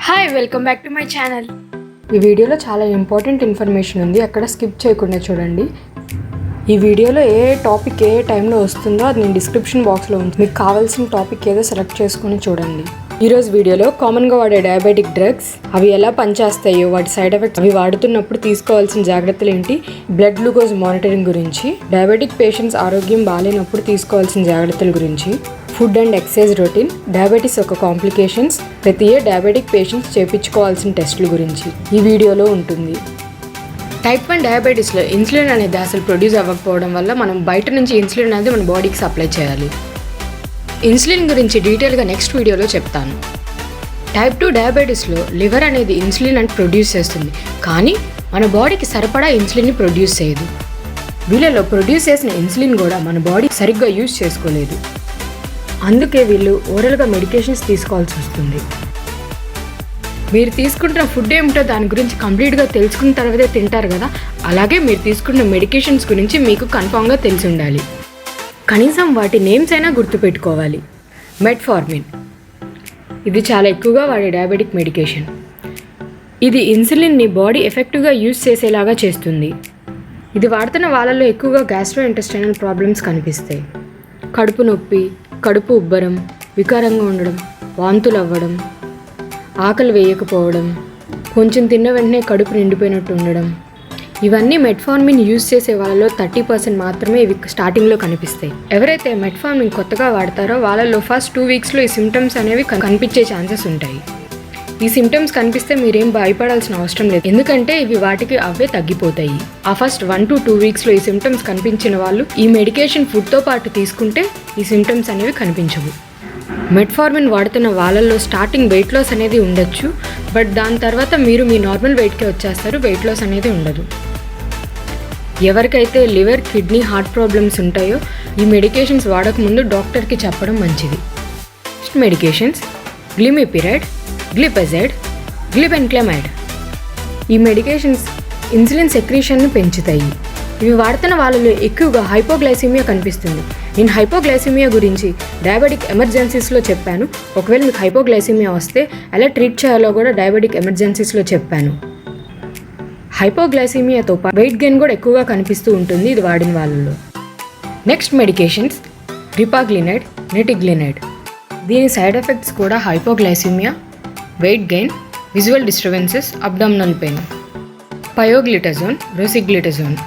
Hi welcome back to my channel. ఈ వీడియోలో చాలా ఇంపార్టెంట్ ఇన్ఫర్మేషన్ ఉంది, అక్కడ స్కిప్ చేయకుండా చూడండి. ఈ వీడియోలో ఏ టాపిక్ ఏ టైంలో వస్తుందో అది నేను డిస్క్రిప్షన్ బాక్స్లో ఉంది. మీకు కావాల్సిన టాపిక్ ఏదో సెలెక్ట్ చేసుకొని చూడండి. ఈరోజు వీడియోలో కామన్గా వాడే డయాబెటిక్ డ్రగ్స్, అవి ఎలా పనిచేస్తాయో, వాటి సైడ్ ఎఫెక్ట్స్, అవి వాడుతున్నప్పుడు తీసుకోవాల్సిన జాగ్రత్తలు ఏంటి, బ్లడ్ గ్లూకోజ్ మానిటరింగ్ గురించి, డయాబెటిక్ పేషెంట్స్ ఆరోగ్యం బాగాలేనప్పుడు తీసుకోవాల్సిన జాగ్రత్తల గురించి, food and exercise routine, diabetes యొక్క కాంప్లికేషన్స్, ప్రతి ఇయర్ డయాబెటిక్ పేషెంట్స్ చేయించుకోవాల్సిన టెస్టుల గురించి ఈ వీడియోలో ఉంటుంది. టైప్ 1 డయాబెటీస్లో ఇన్సులిన్ అనేది అసలు ప్రొడ్యూస్ అవ్వకపోవడం వల్ల మనం బయట నుంచి ఇన్సులిన్ అనేది మన బాడీకి సప్లై చేయాలి. ఇన్సులిన్ గురించి డీటెయిల్గా నెక్స్ట్ వీడియోలో చెప్తాను. టైప్ 2 డయాబెటీస్లో లివర్ అనేది ఇన్సులిన్ అని ప్రొడ్యూస్ చేస్తుంది, కానీ మన బాడీకి సరిపడా ఇన్సులిన్ని ప్రొడ్యూస్ చేయదు. వీళ్ళలో ప్రొడ్యూస్ చేసిన ఇన్సులిన్ కూడా మన బాడీ సరిగ్గా యూజ్ చేసుకోలేదు. అందుకే వీళ్ళు ఓరల్గా మెడికేషన్స్ తీసుకోవాల్సి వస్తుంది. మీరు తీసుకుంటున్న ఫుడ్ ఏమిటో దాని గురించి కంప్లీట్గా తెలుసుకున్న తర్వాతే తింటారు కదా, అలాగే మీరు తీసుకున్న మెడికేషన్స్ గురించి మీకు కన్ఫామ్గా తెలిసి ఉండాలి. కనీసం వాటి నేమ్స్ అయినా గుర్తుపెట్టుకోవాలి. మెట్ఫార్మిన్, ఇది చాలా ఎక్కువగా వాడే డయాబెటిక్ మెడికేషన్. ఇది ఇన్సులిన్ని బాడీ ఎఫెక్టివ్గా యూజ్ చేసేలాగా చేస్తుంది. ఇది వాడుతున్న వాళ్ళలో ఎక్కువగా గ్యాస్ట్రోఇంటెస్టైనల్ ప్రాబ్లమ్స్ కనిపిస్తాయి. కడుపు నొప్పి, కడుపు ఉబ్బరం, వికారంగా ఉండడం, వాంతులు అవ్వడం, ఆకలి వేయకపోవడం, కొంచెం తిన్న వెంటనే కడుపు నిండిపోయినట్టు ఉండడం, ఇవన్నీ మెట్ఫార్మిన్ యూజ్ చేసే వాళ్ళలో 30% మాత్రమే ఇవి స్టార్టింగ్లో కనిపిస్తాయి. ఎవరైతే మెట్ఫార్మిన్ కొత్తగా వాడతారో వాళ్ళలో ఫస్ట్ 2 వీక్స్లో ఈ సిమ్టమ్స్ అనేవి కనిపించే ఛాన్సెస్ ఉంటాయి. ఈ సిమ్టమ్స్ కనిపిస్తే మీరేం భయపడాల్సిన అవసరం లేదు, ఎందుకంటే ఇవి వాటికి అవే తగ్గిపోతాయి. ఆ ఫస్ట్ 1 to 2 వీక్స్లో ఈ సిమ్టమ్స్ కనిపించిన వాళ్ళు ఈ మెడికేషన్ ఫుడ్తో పాటు తీసుకుంటే ఈ సిమ్టమ్స్ అనేవి కనిపించవు. మెట్ఫార్మిన్ వాడుతున్న వాళ్ళల్లో స్టార్టింగ్ వెయిట్ లాస్ అనేది ఉండొచ్చు, బట్ దాని తర్వాత మీరు మీ నార్మల్ వెయిట్కి వచ్చేస్తారు, వెయిట్ లాస్ అనేది ఉండదు. ఎవరికైతే లివర్, కిడ్నీ, హార్ట్ ప్రాబ్లమ్స్ ఉంటాయో ఈ మెడికేషన్స్ వాడకముందు డాక్టర్కి చెప్పడం మంచిది. మెడికేషన్స్ గ్లిమిపిరైడ్, గ్లిపజైడ్, గ్లిబెన్క్లమైడ్. ఈ మెడికేషన్స్ ఇన్సులిన్ సెక్రీషన్ను పెంచుతాయి. ఇవి వాడుతున్న వాళ్ళలో ఎక్కువగా హైపోగ్లైసిమియా కనిపిస్తుంది. నేను హైపోగ్లైసిమియా గురించి డయాబెటిక్ ఎమర్జెన్సీస్లో చెప్పాను. ఒకవేళ మీకు హైపోగ్లైసిమియా వస్తే ఎలా ట్రీట్ చేయాలో కూడా డయాబెటిక్ ఎమర్జెన్సీస్లో చెప్పాను. హైపోగ్లైసిమియాతో పాటు వెయిట్ గెయిన్ కూడా ఎక్కువగా కనిపిస్తూ ఉంటుంది ఇది వాడిన వాళ్ళలో. Next medications repaglinide, nateglinide. దీని సైడ్ ఎఫెక్ట్స్ కూడా hypoglycaemia, weight gain, visual disturbances, abdominal pain. Pioglitazone, rosiglitazone.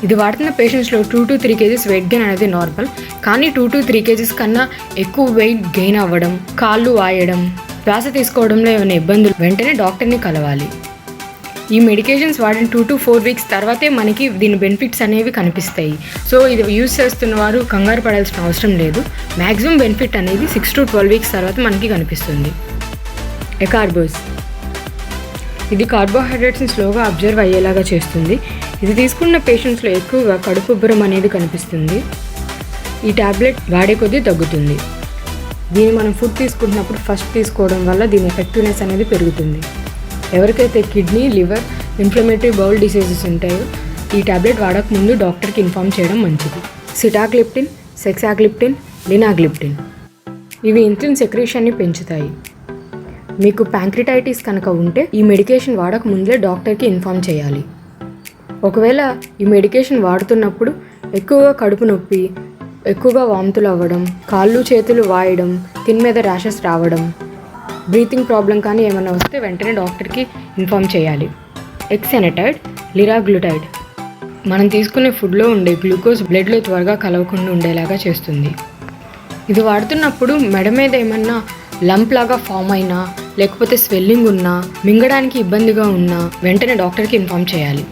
ఇది వాడుతున్న పేషెంట్స్లో 2 to 3 kgs వెయిట్ గెయిన్ అనేది నార్మల్, కానీ 2 to 3 kgs కన్నా ఎక్కువ వెయిట్ గెయిన్ అవ్వడం, కాళ్ళు వాయడం, శ్వాస తీసుకోవడంలో ఏమైనా ఇబ్బందులు వెంటనే డాక్టర్ని కలవాలి. ఈ మెడికేషన్స్ వాడిన 2 to 4 వీక్స్ తర్వాతే మనకి దీని బెనిఫిట్స్ అనేవి కనిపిస్తాయి. సో ఇది యూజ్ చేస్తున్న వారు కంగారు పడాల్సిన అవసరం లేదు. మ్యాక్సిమం బెనిఫిట్ అనేది 6 to 12 వీక్స్ తర్వాత మనకి కనిపిస్తుంది. ఎకార్బోస్, ఇది కార్బోహైడ్రేట్స్ని స్లోగా అబ్జర్వ్ అయ్యేలాగా చేస్తుంది. ఇది తీసుకున్న పేషెంట్స్లో ఎక్కువగా కడుపు ఉబ్బరం అనేది కనిపిస్తుంది. ఈ టాబ్లెట్ వాడే కొద్దీ తగ్గుతుంది. దీన్ని మనం ఫుడ్ తీసుకుంటున్నప్పుడు ఫస్ట్ తీసుకోవడం వల్ల దీని ఎఫెక్టివ్నెస్ అనేది పెరుగుతుంది. ఎవరికైతే kidney, liver, inflammatory bowel diseases ఉంటాయో ఈ టాబ్లెట్ వాడకముందు డాక్టర్కి ఇన్ఫామ్ చేయడం మంచిది. Sitagliptin, saxagliptin, linagliptin. ఇవి ఇన్సులిన్ సెక్రీషన్ని పెంచుతాయి. మీకు ప్యాంక్రిటైటిస్ కనుక ఉంటే ఈ మెడికేషన్ వాడక ముందే డాక్టర్కి ఇన్ఫామ్ చేయాలి. ఒకవేళ ఈ మెడికేషన్ వాడుతున్నప్పుడు ఎక్కువగా కడుపు నొప్పి, ఎక్కువగా వాంతులు అవ్వడం, కాళ్ళు చేతులు వాయడం, స్కిన్ మీద ర్యాషెస్ రావడం, బ్రీతింగ్ ప్రాబ్లం కానీ ఏమైనా వస్తే వెంటనే డాక్టర్కి ఇన్ఫామ్ చేయాలి. ఎక్సెనటైడ్, లిరాగ్లుటైడ్. మనం తీసుకునే ఫుడ్లో ఉండే గ్లూకోజ్ బ్లడ్లో త్వరగా కలవకుండా ఉండేలాగా చేస్తుంది. ఇది వాడుతున్నప్పుడు మెడ మీద ఏమన్నా లంప్ లాగా ఫామ్ అయినా, లేకపోతే స్వెల్లింగ్ ఉన్నా, మింగడానికి ఇబ్బందిగా ఉన్నా వెంటనే డాక్టర్కి ఇన్ఫామ్ చేయాలి.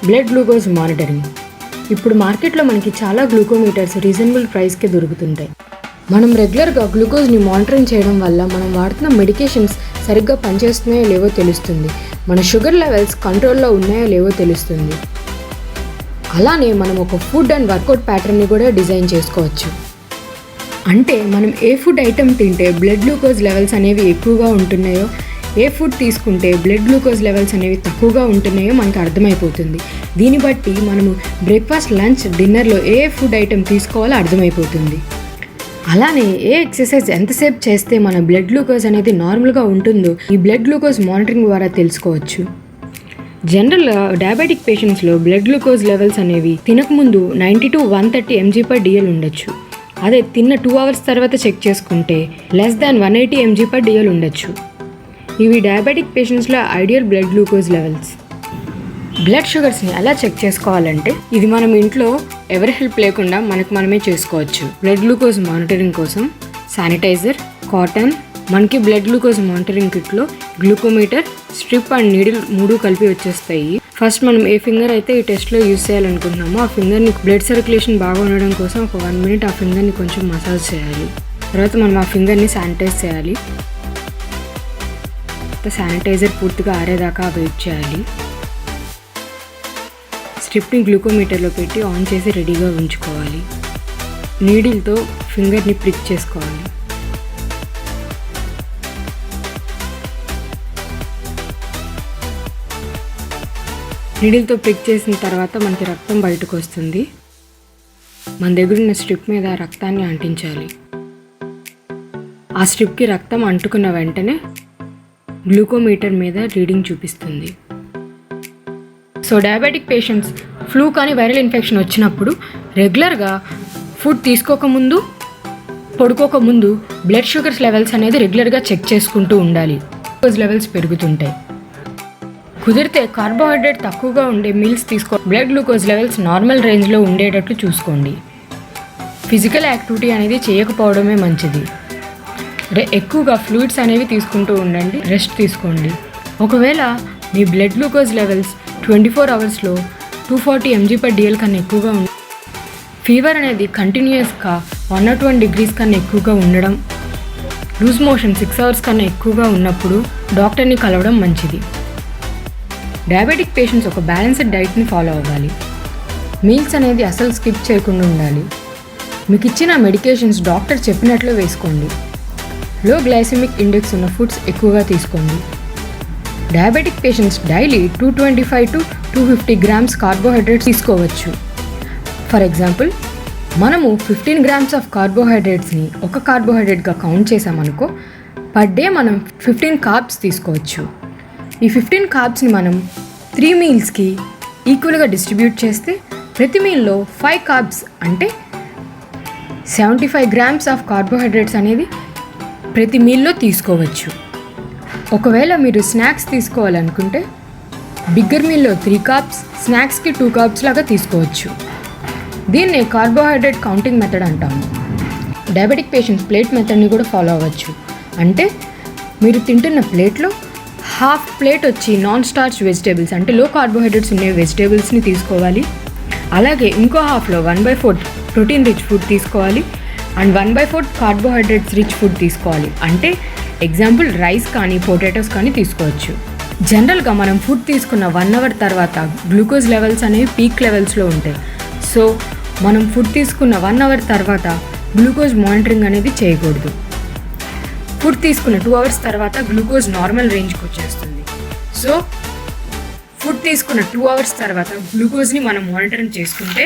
Blood glucose monitoring. ఇప్పుడు మార్కెట్లో మనకి చాలా గ్లూకోమీటర్స్ రీజనబుల్ ప్రైస్కే దొరుకుతుంటాయి. మనం రెగ్యులర్గా గ్లూకోజ్ని మానిటరింగ్ చేయడం వల్ల మనం వాడుతున్న మెడికేషన్స్ సరిగ్గా పనిచేస్తున్నాయో లేవో తెలుస్తుంది. మన షుగర్ లెవెల్స్ కంట్రోల్లో ఉన్నాయో లేవో తెలుస్తుంది. అలానే మనం ఒక ఫుడ్ అండ్ వర్కౌట్ ప్యాటర్న్ని కూడా డిజైన్ చేసుకోవచ్చు. అంటే మనం ఏ ఫుడ్ ఐటెం తింటే బ్లడ్ గ్లూకోజ్ లెవెల్స్ అనేవి ఎక్కువగా ఉంటున్నాయో, ఏ ఫుడ్ తీసుకుంటే బ్లడ్ గ్లూకోజ్ లెవెల్స్ అనేవి తక్కువగా ఉంటున్నాయో మనకు అర్థమైపోతుంది. దీన్ని బట్టి మనము బ్రేక్ఫాస్ట్, లంచ్, డిన్నర్లో ఏ ఫుడ్ ఐటెం తీసుకోవాలో అర్థమైపోతుంది. అలానే ఏ ఎక్సర్సైజ్ ఎంతసేపు చేస్తే మన బ్లడ్ గ్లూకోజ్ అనేది నార్మల్గా ఉంటుందో ఈ బ్లడ్ గ్లూకోజ్ మానిటరింగ్ ద్వారా తెలుసుకోవచ్చు. జనరల్గా డయాబెటిక్ పేషెంట్స్లో బ్లడ్ గ్లూకోజ్ లెవెల్స్ అనేవి తినకముందు 90 to 130 mg/dl ఉండొచ్చు. అదే తిన్న 2 hours తర్వాత చెక్ చేసుకుంటే లెస్ దాన్ 180 mg/dl ఉండొచ్చు. ఇవి డయాబెటిక్ పేషెంట్స్లో ideal blood glucose levels. Blood షుగర్స్ని ఎలా చెక్ చేసుకోవాలంటే ఇది మనం ఇంట్లో ఎవరి హెల్ప్ లేకుండా మనమే చేసుకోవచ్చు. బ్లడ్ గ్లూకోజ్ మానిటరింగ్ కోసం శానిటైజర్, కాటన్, మనకి బ్లడ్ గ్లూకోజ్ మానిటరింగ్ కిట్లో గ్లూకోమీటర్, స్ట్రిప్ అండ్ నీడిల్ 3 కలిపి వచ్చేస్తాయి. ఫస్ట్ మనం ఏ ఫింగర్ అయితే ఈ టెస్ట్లో యూజ్ చేయాలనుకుంటున్నామో ఆ ఫింగర్ని బ్లడ్ సర్క్యులేషన్ బాగా ఉండడం కోసం ఒక 1 minute ఆ ఫింగర్ని కొంచెం మసాజ్ చేయాలి. తర్వాత మనం ఆ ఫింగర్ని శానిటైజ్ చేయాలి. శానిటైజర్ పూర్తిగా ఆరేదాకా వెయిట్ చేయాలి. స్ట్రిప్ని గ్లూకోమీటర్లో పెట్టి ఆన్ చేసి రెడీగా ఉంచుకోవాలి. నీడిల్తో ఫింగర్ని ప్రిక్ చేసుకోవాలి. నీడిల్తో ప్రిక్ చేసిన తర్వాత మనకి రక్తం బయటకు వస్తుంది. మన దగ్గర ఉన్న స్ట్రిప్ మీద రక్తాన్ని అంటించాలి. ఆ స్ట్రిప్కి రక్తం అంటుకున్న వెంటనే గ్లూకోమీటర్ మీద రీడింగ్ చూపిస్తుంది. సో డయాబెటిక్ పేషెంట్స్ ఫ్లూ కానీ వైరల్ ఇన్ఫెక్షన్ వచ్చినప్పుడు రెగ్యులర్గా ఫుడ్ తీసుకోకముందు, పడుకోకముందు బ్లడ్ షుగర్స్ లెవెల్స్ అనేది రెగ్యులర్గా చెక్ చేసుకుంటూ ఉండాలి. గ్లూకోజ్ లెవెల్స్ పెరుగుతుంటాయి. కుదిరితే కార్బోహైడ్రేట్ తక్కువగా ఉండే meals blood glucose levels normal రేంజ్లో ఉండేటట్లు చూసుకోండి. ఫిజికల్ యాక్టివిటీ అనేది చేయకపోవడమే మంచిది. ఎక్కువగా ఫ్లూయిడ్స్ అనేవి తీసుకుంటూ ఉండండి. రెస్ట్ తీసుకోండి. ఒకవేళ మీ blood glucose levels 24 hours 240 mg/dl కన్నా ఎక్కువగా ఫీవర్ అనేది కంటిన్యూస్గా 101 degrees కన్నా ఎక్కువగా ఉండడం, లూజ్ మోషన్ 6 hours కన్నా ఎక్కువగా ఉన్నప్పుడు డాక్టర్ని కలవడం మంచిది. డయాబెటిక్ పేషెంట్స్ ఒక బ్యాలెన్స్డ్ డైట్ని ఫాలో అవ్వాలి. మీల్స్ అనేది అసలు స్కిప్ చేయకుండా ఉండాలి. మీకు ఇచ్చిన మెడికేషన్స్ డాక్టర్ చెప్పినట్లు వేసుకోండి. లో గ్లైసెమిక్ ఇండెక్స్ ఉన్న ఫుడ్స్ ఎక్కువగా తీసుకోండి. Diabetic patients daily 225 to 250 grams carbohydrates తీసుకోవచ్చు. ఫర్ ఎగ్జాంపుల్, మనము 15 grams ఆఫ్ కార్బోహైడ్రేట్స్ని ఒక కార్బోహైడ్రేట్గా కౌంట్ చేసామనుకో, పర్ డే మనం 15 carbs తీసుకోవచ్చు. ఈ 15 carbsని మనం 3 mealsకి ఈక్వల్గా డిస్ట్రిబ్యూట్ చేస్తే ప్రతి మీల్లో 5 carbs అంటే 75 grams ఆఫ్ కార్బోహైడ్రేట్స్ అనేది ప్రతి మీల్లో తీసుకోవచ్చు. ఒకవేళ మీరు స్నాక్స్ తీసుకోవాలనుకుంటే బిగ్గర్ మీల్లో 3 carbs, స్నాక్స్కి 2 carbs లాగా తీసుకోవచ్చు. దీన్నే కార్బోహైడ్రేట్ కౌంటింగ్ మెథడ్ అంటాము. డయాబెటిక్ పేషెంట్స్ ప్లేట్ మెథడ్ని కూడా ఫాలో అవ్వచ్చు. అంటే మీరు తింటున్న ప్లేట్లో హాఫ్ ప్లేట్ వచ్చి నాన్ స్టార్చ్ వెజిటేబుల్స్ అంటే లో కార్బోహైడ్రేట్స్ ఉండే వెజిటేబుల్స్ని తీసుకోవాలి. అలాగే ఇంకో హాఫ్లో 1/4 ప్రోటీన్ రిచ్ ఫుడ్ తీసుకోవాలి అండ్ 1/4 కార్బోహైడ్రేట్స్ రిచ్ ఫుడ్ తీసుకోవాలి. అంటే ఎగ్జాంపుల్ రైస్ కానీ పొటాటోస్ కానీ తీసుకోవచ్చు. జనరల్గా మనం ఫుడ్ తీసుకున్న 1 hour తర్వాత గ్లూకోజ్ లెవెల్స్ అనేవి పీక్ లెవెల్స్లో ఉంటాయి. సో మనం ఫుడ్ తీసుకున్న 1 hour తర్వాత గ్లూకోజ్ మానిటరింగ్ అనేది చేయకూడదు. ఫుడ్ తీసుకున్న 2 hours తర్వాత గ్లూకోజ్ నార్మల్ రేంజ్కి వచ్చేస్తుంది. సో ఫుడ్ తీసుకున్న 2 hours తర్వాత గ్లూకోజ్ని మనం మానిటరింగ్ చేసుకుంటే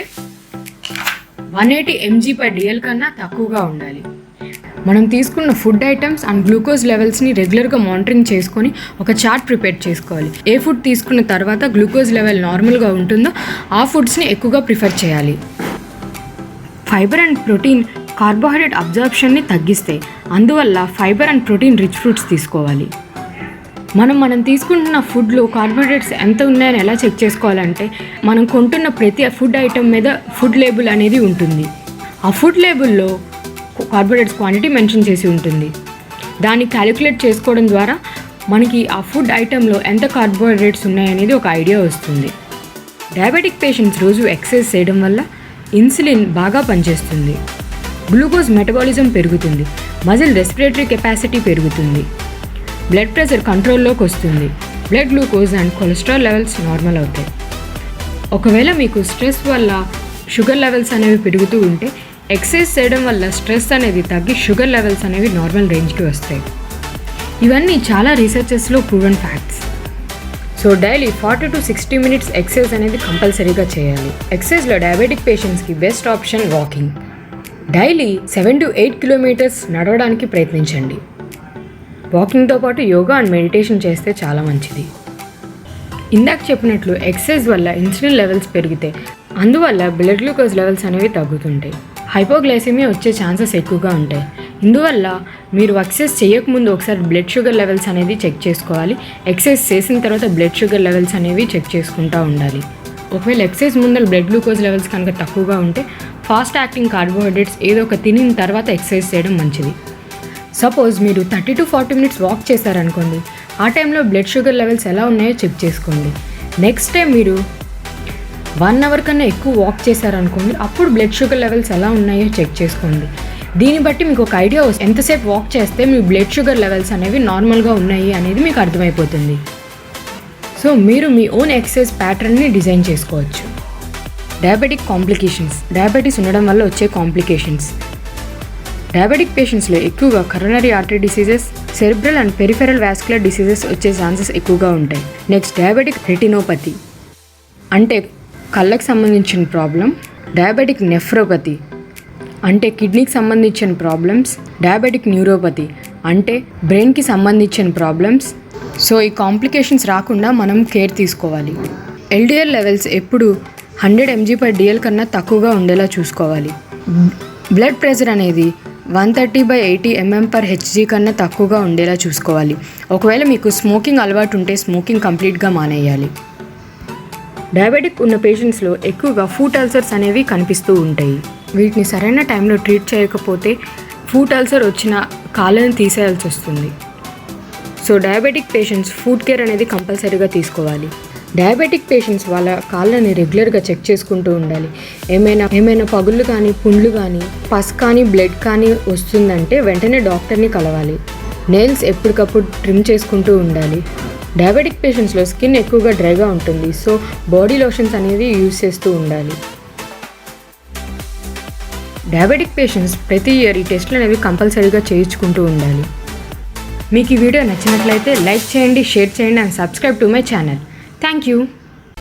180 mg/dl కన్నా తక్కువగా ఉండాలి. మనం తీసుకున్న ఫుడ్ ఐటమ్స్ అండ్ గ్లూకోజ్ లెవెల్స్ని రెగ్యులర్గా మానిటరింగ్ చేసుకొని ఒక చార్ట్ ప్రిపేర్ చేసుకోవాలి. ఏ ఫుడ్ తీసుకున్న తర్వాత గ్లూకోజ్ లెవెల్ నార్మల్గా ఉంటుందో ఆ ఫుడ్స్ని ఎక్కువగా ప్రిఫర్ చేయాలి. ఫైబర్ అండ్ ప్రోటీన్ కార్బోహైడ్రేట్ అబ్జార్ప్షన్ని తగ్గిస్తాయి. అందువల్ల fibre and protein rich fruits తీసుకోవాలి. మనం తీసుకుంటున్న ఫుడ్లో కార్బోహైడ్రేట్స్ ఎంత ఉన్నాయని ఎలా చెక్ చేసుకోవాలంటే మనం కొంటున్న ప్రతి ఫుడ్ ఐటమ్ మీద ఫుడ్ లేబుల్ అనేది ఉంటుంది. ఆ ఫుడ్ లేబుల్లో కార్బోహైడ్రేట్స్ క్వాంటిటీ మెన్షన్ చేసి ఉంటుంది. దాన్ని క్యాలిక్యులేట్ చేసుకోవడం ద్వారా మనకి ఆ ఫుడ్ ఐటెంలో ఎంత కార్బోహైడ్రేట్స్ ఉన్నాయనేది ఒక ఐడియా వస్తుంది. డయాబెటిక్ పేషెంట్స్ రోజు ఎక్సర్సైజ్ చేయడం వల్ల ఇన్సులిన్ బాగా పనిచేస్తుంది. గ్లూకోజ్ మెటబాలిజం పెరుగుతుంది. మజిల్ రెస్పిరేటరీ కెపాసిటీ పెరుగుతుంది. బ్లడ్ ప్రెషర్ కంట్రోల్లోకి వస్తుంది. Blood glucose and cholesterol levels normal అవుతాయి. ఒకవేళ మీకు స్ట్రెస్ వల్ల షుగర్ లెవెల్స్ అనేవి పెరుగుతూ ఉంటే ఎక్సర్సైజ్ చేయడం వల్ల స్ట్రెస్ అనేది తగ్గి షుగర్ లెవెల్స్ అనేవి నార్మల్ రేంజ్కి వస్తాయి. ఇవన్నీ చాలా రీసెర్చెస్లో proven facts. So daily 40 to 60 minutes exercise అనేది కంపల్సరీగా చేయాలి. ఎక్సర్సైజ్లో డయాబెటిక్ పేషెంట్స్కి best option walking. Daily 7 to 8 kilometres నడవడానికి ప్రయత్నించండి. వాకింగ్తో పాటు యోగా అండ్ మెడిటేషన్ చేస్తే చాలా మంచిది. ఇందాక చెప్పినట్లు ఎక్సర్సైజ్ వల్ల ఇన్సులిన్ లెవెల్స్ పెరిగితే అందువల్ల బ్లడ్ గ్లూకోజ్ లెవెల్స్ అనేవి తగ్గుతుంటాయి. హైపోగ్లైసెమియా వచ్చే ఛాన్సెస్ ఎక్కువగా ఉంటాయి. ఇందువల్ల మీరు ఎక్సర్సైజ్ చేయకముందు ఒకసారి బ్లడ్ షుగర్ లెవెల్స్ అనేది చెక్ చేసుకోవాలి. ఎక్సర్సైజ్ చేసిన తర్వాత బ్లడ్ షుగర్ లెవెల్స్ అనేవి చెక్ చేసుకుంటూ ఉండాలి. ఒకవేళ ఎక్సర్సైజ్ ముందర బ్లడ్ గ్లూకోజ్ లెవెల్స్ కనుక తక్కువగా ఉంటే ఫాస్ట్ యాక్టింగ్ కార్బోహైడ్రేట్స్ ఏదో ఒక తినిన తర్వాత ఎక్సర్సైజ్ చేయడం మంచిది. సపోజ్ మీరు 30 to 40 మినిట్స్ వాక్ చేశారనుకోండి, ఆ టైంలో బ్లడ్ షుగర్ లెవెల్స్ ఎలా ఉన్నాయో చెక్ చేసుకోండి. నెక్స్ట్ టైం మీరు 1 అవర్ కన్నా ఎక్కువ వాక్ చేశారనుకోండి, అప్పుడు బ్లడ్ షుగర్ లెవెల్స్ ఎలా ఉన్నాయో చెక్ చేసుకోండి. దీన్ని బట్టి మీకు ఒక ఐడియా వస్తుంది, ఎంతసేపు వాక్ చేస్తే మీ బ్లడ్ షుగర్ లెవెల్స్ అనేవి నార్మల్గా ఉన్నాయి అనేది మీకు అర్థమైపోతుంది. సో మీరు మీ ఓన్ ఎక్సర్సైజ్ ప్యాటర్న్ని డిజైన్ చేసుకోవచ్చు. డయాబెటిక్ కాంప్లికేషన్స్, డయాబెటీస్ ఉండడం వల్ల వచ్చే కాంప్లికేషన్స్. డయాబెటిక్ పేషెంట్స్లో ఎక్కువగా coronary artery diseases, cerebral and peripheral vascular diseases వచ్చే ఛాన్సెస్ ఎక్కువగా ఉంటాయి. నెక్స్ట్ డయాబెటిక్ రెటినోపతి అంటే కళ్ళకు సంబంధించిన ప్రాబ్లం. డయాబెటిక్ నెఫ్రోపతి అంటే కిడ్నీకి సంబంధించిన ప్రాబ్లమ్స్. డయాబెటిక్ న్యూరోపతి అంటే బ్రెయిన్కి సంబంధించిన ప్రాబ్లమ్స్. సో ఈ కాంప్లికేషన్స్ రాకుండా మనం కేర్ తీసుకోవాలి. ఎల్డిఎల్ లెవెల్స్ ఎప్పుడు 100 mg/dl కన్నా తక్కువగా ఉండేలా చూసుకోవాలి. బ్లడ్ ప్రెషర్ అనేది 130/80 mm/Hg కన్నా తక్కువగా ఉండేలా చూసుకోవాలి. ఒకవేళ మీకు స్మోకింగ్ అలవాటు ఉంటే స్మోకింగ్ కంప్లీట్గా మానేయాలి. డయాబెటిక్ ఉన్న పేషెంట్స్లో ఎక్కువగా ఫుట్ అల్సర్స్ అనేవి కనిపిస్తూ ఉంటాయి. వీటిని సరైన టైంలో ట్రీట్ చేయకపోతే ఫుట్ అల్సర్ వచ్చిన కాళ్ళని తీసేయాల్సి వస్తుంది. So diabetic patients food care అనేది కంపల్సరీగా తీసుకోవాలి. డయాబెటిక్ పేషెంట్స్ వాళ్ళ కాళ్ళని రెగ్యులర్గా చెక్ చేసుకుంటూ ఉండాలి. ఏమైనా పగుళ్ళు కానీ, పుండ్లు కానీ, పస్ కానీ, బ్లడ్ కానీ వస్తుందంటే వెంటనే డాక్టర్ని కలవాలి. నెయిల్స్ ఎప్పటికప్పుడు ట్రిమ్ చేసుకుంటూ ఉండాలి. డయాబెటిక్ పేషెంట్స్లో స్కిన్ ఎక్కువగా డ్రైగా ఉంటుంది. సో బాడీ లోషన్స్ అనేవి యూజ్ చేస్తూ ఉండాలి. డయాబెటిక్ పేషెంట్స్ ప్రతి ఇయర్ ఈ టెస్ట్లు అనేవి కంపల్సరీగా చేయించుకుంటూ ఉండాలి. మీకు ఈ వీడియో నచ్చినట్లయితే లైక్ చేయండి, షేర్ చేయండి and subscribe to my channel. Thank you.